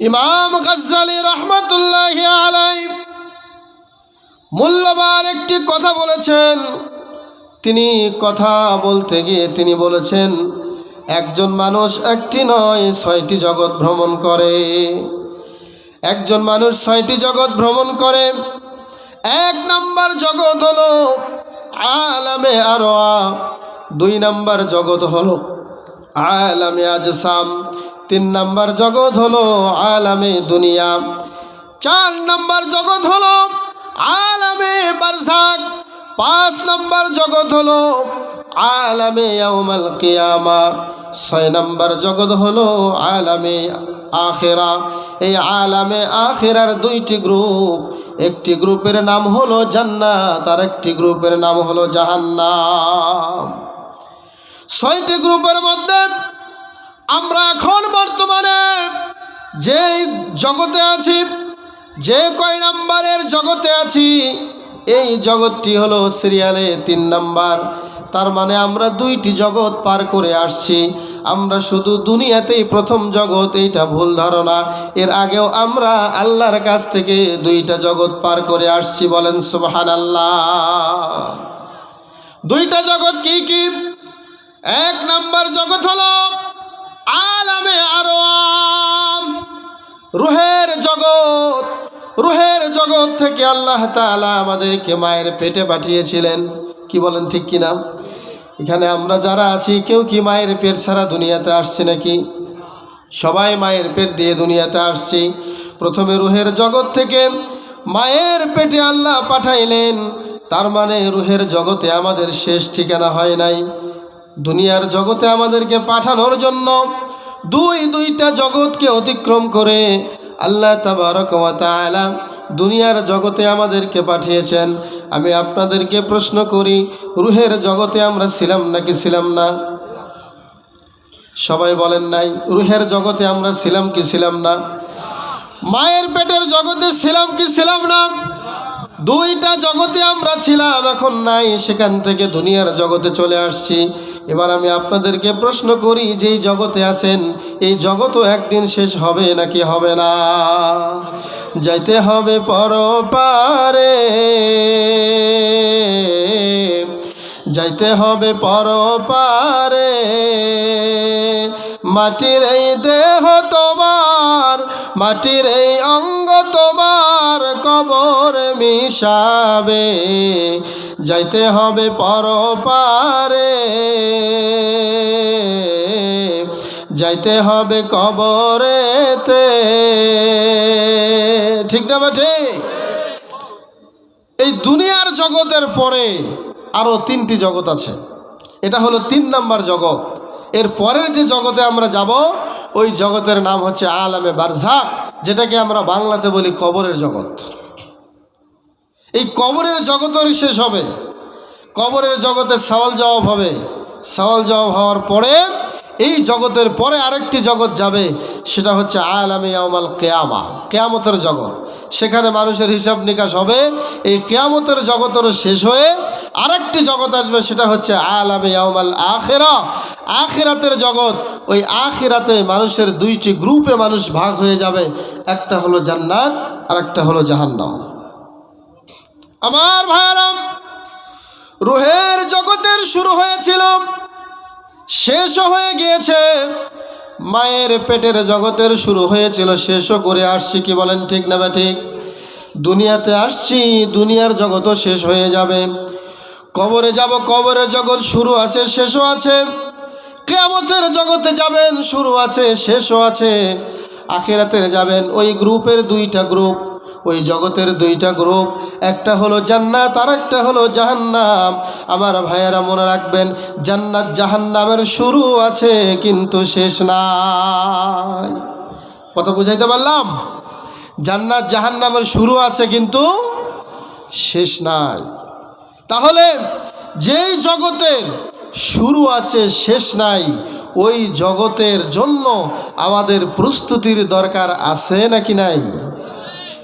ইমাম গাজ্জালী রহমাতুল্লাহি আলাইহি মূল্যবান একটি কথা বলেছেন। তিনি কথা বলতে গিয়ে তিনি বলেছেন, একজন মানুষ একটি নয় ৬টি জগৎ ভ্রমণ করে। একজন মানুষ ৬টি জগৎ ভ্রমণ করে। ১ নাম্বার জগৎ হলো আলামে আরওয়া, ২ নাম্বার জগৎ হলো আলামে আজসাম, ৩ নাম্বার জগৎ হলো আলামে দুনিয়া, ৪ নাম্বার জগৎ হলো আলামে বারজাখ, ৫ নাম্বার জগৎ হলো আলামে ইয়াউমাল কিয়ামা, ৬ নাম্বার জগৎ হলো আলামে আখিরা। এই আলামে আখিরার ২টি গ্রুপ, একটি গ্রুপের নাম হলো জান্নাত আর একটি গ্রুপের নাম হলো জাহান্নাম। ৬টি গ্রুপের মধ্যে আমরা এখন বর্তমানে যে জগতে আছি, যে কয় নাম্বারের জগতে আছি, এই জগৎটি হলো সিরিয়ালে ৩ নাম্বার। তার মানে আমরা ২টি জগৎ পার করে আসছি। আমরা শুধু দুনিয়াতেই প্রথম জগৎ, এইটা ভুল ধারণা। এর আগেও আমরা আল্লাহর কাছ থেকে 2টা জগৎ পার করে আসছি। বলেন সুবহানাল্লাহ। 2টা জগৎ কি কি? ১ নাম্বার জগৎ হলো আলামে আরওয়া, রূহের জগৎ। রূহের জগৎ থেকে আল্লাহ তাআলা আমাদেরকে মায়ের পেটে পাঠিয়েছিলেন। কি বলেন, ঠিক কিনা? এখানে আমরা যারা আছি কেউ কি মায়ের পেট ছাড়া দুনিয়াতে আসছে নাকি? সবাই মায়ের পেট দিয়ে দুনিয়াতে আসছি। প্রথমে রূহের জগৎ থেকে মায়ের পেটে আল্লাহ পাঠাইলেন। তার মানে রূহের জগতে আমাদের শেষ ঠিকানা হয় নাই। দুনিয়ার জগতে আমাদেরকে পাঠানোর জন্য দুইটা জগৎকে অতিক্রম করে আল্লাহ তাবারক ওয়া তাআলা দুনিয়ার জগতে আমাদেরকে পাঠিয়েছেন। আমি আপনাদেরকে প্রশ্ন করি, রূহের জগতে আমরা ছিলাম নাকি ছিলাম না? সবাই বলেন নাই। রূহের জগতে আমরা ছিলাম কি ছিলাম না? মায়ের পেটের জগতে ছিলাম কি ছিলাম না? 2টা জগতে আমরা ছিলাম, এখন নাই। সেখান থেকে দুনিয়ার জগতে চলে আসছি। এবার আমি আপনাদেরকে প্রশ্ন করি, যেই জগতে আছেন এই জগৎও একদিন শেষ হবে নাকি হবে না? যাইতে হবে পরপারে, যাইতে হবে পরপারে। মাটির এই দেহ তোমার, মাটির এই অঙ্গ তোমার কবরে মিশাবে। যাইতে হবে পরপারে, যাইতে হবে কবরেতে। ঠিক না বেঠে? এই দুনিয়ার জগতের পরে আরো 3টি জগৎ আছে। এটা হলো 3 নাম্বার জগৎ। এর পরের যে জগতে আমরা যাব ওই জগতের নাম হচ্ছে আলামে বারজাখ, যেটাকে আমরা বাংলাতে বলি কবরের জগৎ। এই কবরের জগতেরই শেষ হবে। কবরের জগতে সওয়াল জবাব হবে। সওয়াল জবাব হওয়ার পরে এই জগতের পরে আরেকটি জগৎ যাবে, সেটা হচ্ছে আলামে ইয়াউমাল কিয়ামা, কিয়ামতের জগৎ। সেখানে মানুষের হিসাব নিকাশ হবে। এই কিয়ামতের জগতেরও শেষ হয়ে আরেকটি জগৎ আসবে, সেটা হচ্ছে আলামে ইয়াউমাল আখিরা, আখিরাতের জগৎ। ওই আখিরাতে মানুষের 2টি গ্রুপে মানুষ ভাগ হয়ে যাবে। একটা হলো জান্নাত আর একটা হলো জাহান্নাম। আমার ভাইয়ারা, রূহের জগতের শুরু হয়েছিল, শেষও হয়ে গিয়েছে। মায়ের পেটের জগতের শুরু হয়েছিল, শেষও করে আসছি। কি বলেন, ঠিক না বা ঠিক? দুনিয়াতে আসছি, দুনিয়ার জগৎও শেষ হয়ে যাবে। কবরে যাব, কবরের জগৎ শুরু আছে শেষও আছে। কিয়ামতের জগতে যাবেন, শুরু আছে শেষও আছে। আখিরাতের যাবেন, ওই গ্রুপের 2টা গ্রুপ, ওই জগতের 2টা গ্রুপ। একটা হলো জান্নাত আর একটা হলো জাহান্নাম। আমার ভাইয়েরা মনে রাখবেন, জান্নাত জাহান্নামের শুরু আছে কিন্তু শেষ নাই। কথা বুঝাইতে পারলাম? জান্নাত জাহান্নামের শুরু আছে কিন্তু শেষ নাই। তাহলে যেই জগতের শুরু আছে শেষ নাই, ওই জগতের জন্য আমাদের প্রস্তুতির দরকার আছে নাকি নাই?